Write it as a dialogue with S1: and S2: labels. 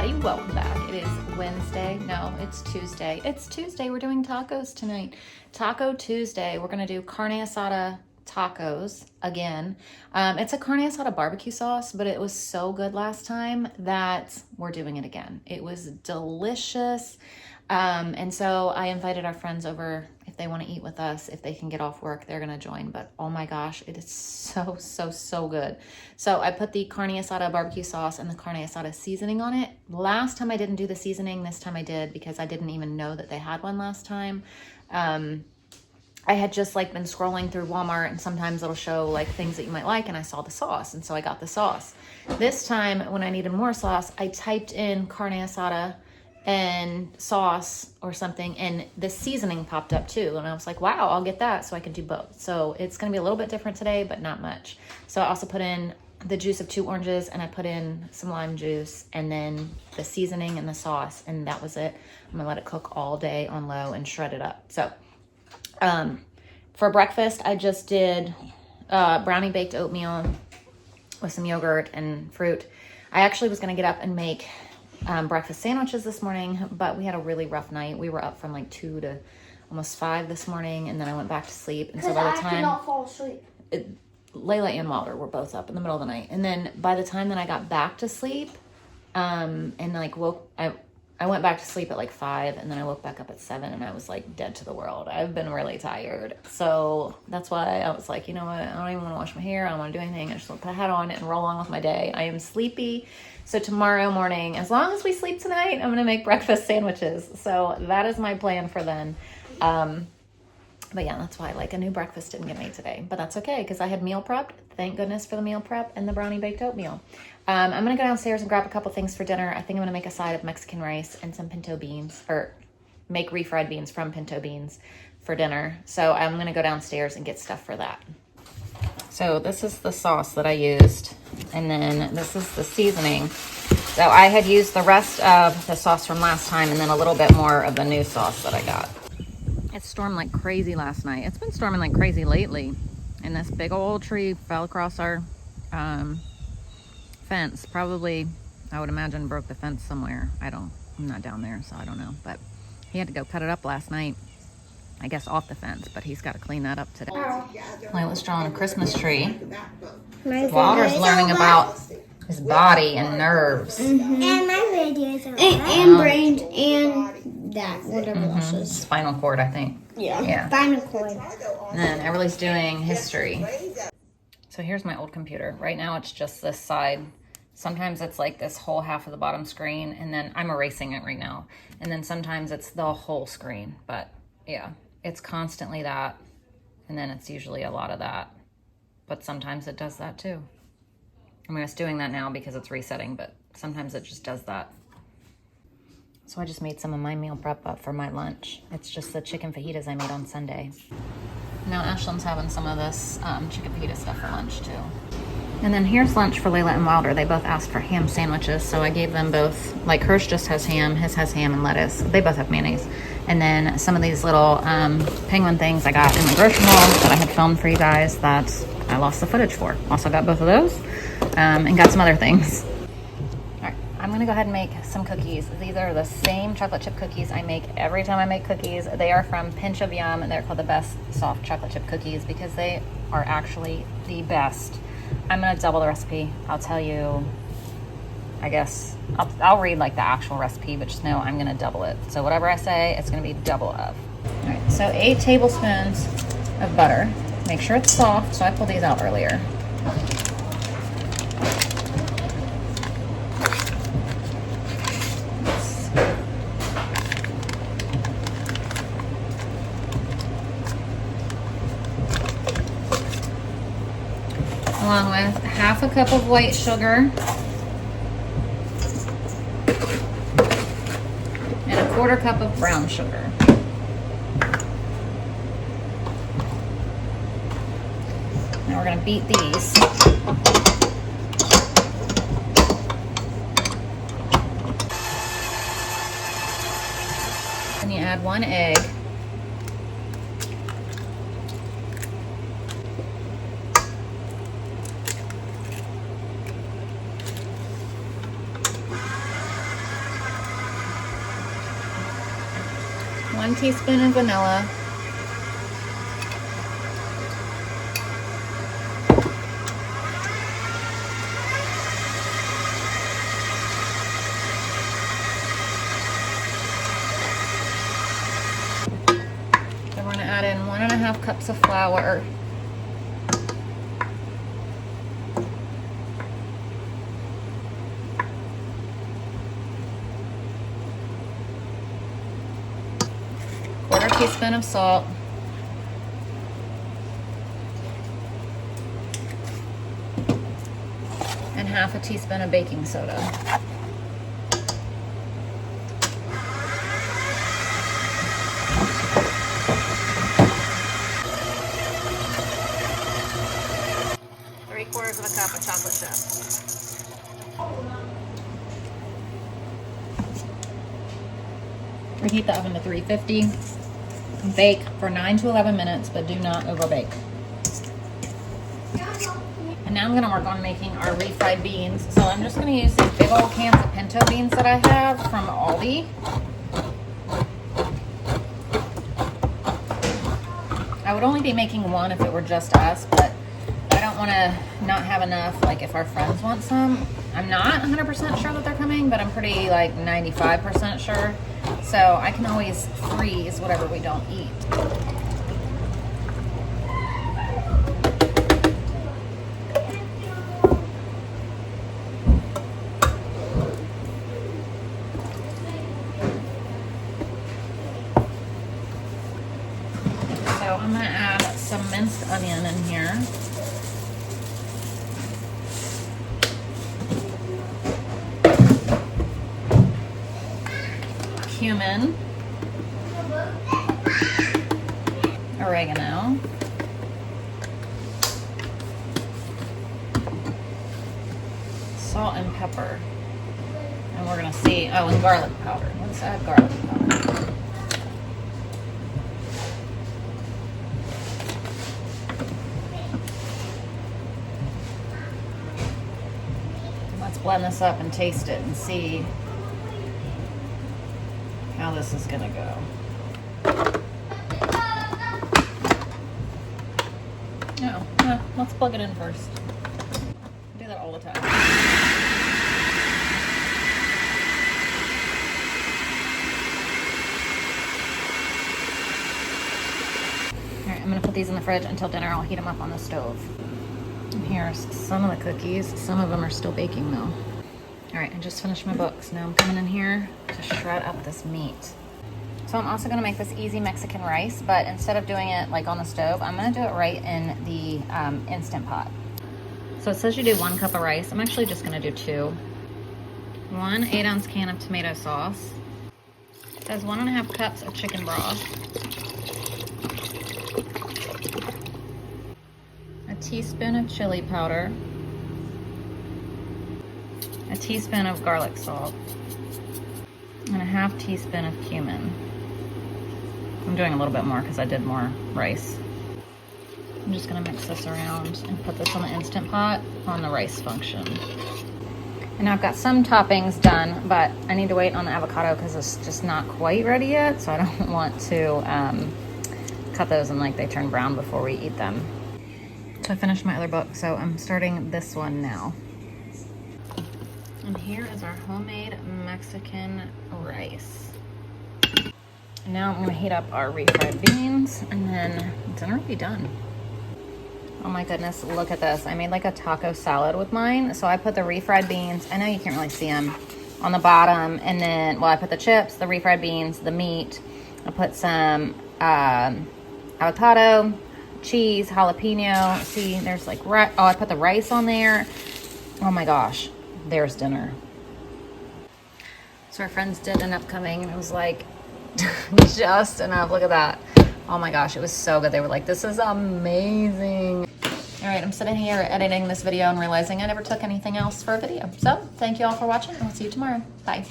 S1: everybody, welcome back. It is Wednesday. No, it's Tuesday. It's Tuesday. We're doing tacos tonight. Taco Tuesday. We're gonna do carne asada tacos again. It's a carne asada barbecue sauce, but it was so good last time that we're doing it again. It was delicious. And so I invited our friends over if they want to eat with us. If they can get off work, they're going to join. But oh my gosh, it is so good. So I put the carne asada barbecue sauce and the carne asada seasoning on it. Last time I didn't do the seasoning. This time I did because I didn't even know that they had one last time. I had just been scrolling through Walmart, and sometimes it'll show things that you might like, and I saw the sauce, and so I got the sauce. This time when I needed more sauce, I typed in carne asada and sauce or something, and the seasoning popped up too, and I was like, wow, I'll get that so I can do both. So it's going to be a little bit different today, but not much. So I also put in the juice of 2 oranges, and I put in some lime juice, and then the seasoning and the sauce, and that was it. I'm gonna let it cook all day on low and shred it up. So for breakfast, I just did brownie baked oatmeal with some yogurt and fruit. I actually was gonna get up and make breakfast sandwiches this morning, but we had a really rough night. We were up from 2 to almost 5 this morning, and then I went back to sleep. And so by the time I could not fall asleep, Layla and Wilder were both up in the middle of the night. And then by the time that I got back to sleep, and I went back to sleep at 5, and then I woke back up at 7, and I was dead to the world. I've been really tired. So that's why I was like, you know what? I don't even want to wash my hair. I don't want to do anything. I just want to put a hat on and roll on with my day. I am sleepy. So tomorrow morning, as long as we sleep tonight, I'm going to make breakfast sandwiches. So that is my plan for then. But yeah, that's why a new breakfast didn't get made today. But that's okay, because I had meal prepped. Thank goodness for the meal prep and the brownie baked oatmeal. I'm going to go downstairs and grab a couple things for dinner. I think I'm going to make a side of Mexican rice and some pinto beans, or make refried beans from pinto beans for dinner. So I'm going to go downstairs and get stuff for that. So this is the sauce that I used, and then this is the seasoning. So I had used the rest of the sauce from last time, and then a little bit more of the new sauce that I got. It stormed like crazy last night. It's been storming like crazy lately. And this big old tree fell across our fence. Probably, I would imagine, broke the fence somewhere. I'm not down there, so I don't know. But he had to go cut it up last night, I guess off the fence, but he's got to clean that up today. Layla's drawing a Christmas tree. Wilder's learning about his body and nerves.
S2: Mm-hmm. And my videos are and brains and that, whatever else is.
S1: Spinal cord, I think.
S2: Yeah. Spinal cord.
S1: And then Everly's doing history. So here's my old computer. Right now it's just this side. Sometimes it's this whole half of the bottom screen, and then I'm erasing it right now. And then sometimes it's the whole screen. But yeah, it's constantly that. And then it's usually a lot of that. But sometimes it does that too. I mean, it's doing that now because it's resetting, but sometimes it just does that. So I just made some of my meal prep up for my lunch. It's just the chicken fajitas I made on Sunday. Now Ashlyn's having some of this chicken fajita stuff for lunch too. And then here's lunch for Layla and Wilder. They both asked for ham sandwiches, so I gave them both. Hers just has ham, his has ham and lettuce. They both have mayonnaise. And then some of these little penguin things I got in the grocery haul that I had filmed for you guys that I lost the footage for. Also got both of those and got some other things. I'm going to go ahead and make some cookies. These are the same chocolate chip cookies I make every time I make cookies. They are from Pinch of Yum, and they're called the best soft chocolate chip cookies because they are actually the best. I'm going to double the recipe. I'll tell you, I guess, I'll read the actual recipe, but just know I'm going to double it. So whatever I say, it's going to be double of. All right, so 8 tablespoons of butter. Make sure it's soft, so I pulled these out earlier. Along with half a cup of white sugar and a 1/4 cup of brown sugar. Now we're going to beat these. Then you add 1 egg. 1 teaspoon of vanilla. Then we're gonna add in 1.5 cups of flour. Quarter teaspoon of salt. And 1/2 teaspoon of baking soda. Three-quarters of a cup of chocolate chips. Reheat the oven to 350. Bake for 9 to 11 minutes, but do not overbake. And now I'm gonna work on making our refried beans. So I'm just gonna use these big old cans of pinto beans that I have from Aldi. I would only be making one if it were just us, but I don't wanna not have enough, like if our friends want some. I'm not 100% sure that they're coming, but I'm pretty like 95% sure. So I can always freeze whatever we don't eat. So I'm gonna add some minced onion in here. Cumin, oregano, salt and pepper, and we're gonna see, oh, and garlic powder. Let's add garlic powder. Let's blend this up and taste it and see how this is gonna go. No, let's plug it in first. I do that all the time. All right, I'm gonna put these in the fridge until dinner. I'll heat them up on the stove. And here's some of the cookies. Some of them are still baking though. All right, I just finished my books. Now I'm coming in here to shred up this meat. So I'm also gonna make this easy Mexican rice, but instead of doing it like on the stove, I'm gonna do it right in the Instant Pot. So it says you do 1 cup of rice. I'm actually just gonna do 2. 1 8-ounce can of tomato sauce. It says 1.5 cups of chicken broth. A teaspoon of chili powder. A teaspoon of garlic salt, and a 1/2 teaspoon of cumin. I'm doing a little bit more because I did more rice. I'm just gonna mix this around and put this on the Instant Pot on the rice function. And now I've got some toppings done, but I need to wait on the avocado because it's just not quite ready yet, so I don't want to cut those and like they turn brown before we eat them. So I finished my other book, so I'm starting this one now. And here is our homemade Mexican rice. And now I'm gonna heat up our refried beans and then dinner will be done. Oh my goodness, look at this. I made like a taco salad with mine. So I put the refried beans, I know you can't really see them, on the bottom. And then, well, I put the chips, the refried beans, the meat. I put some avocado, cheese, jalapeno. See, there's like, oh, I put the rice on there. Oh my gosh. There's dinner. So our friends did end up coming and it was like just enough. Look at that. Oh my gosh, it was so good. They were like, this is amazing. All right, I'm sitting here editing this video and realizing I never took anything else for a video. So thank you all for watching and I'll see you tomorrow. Bye.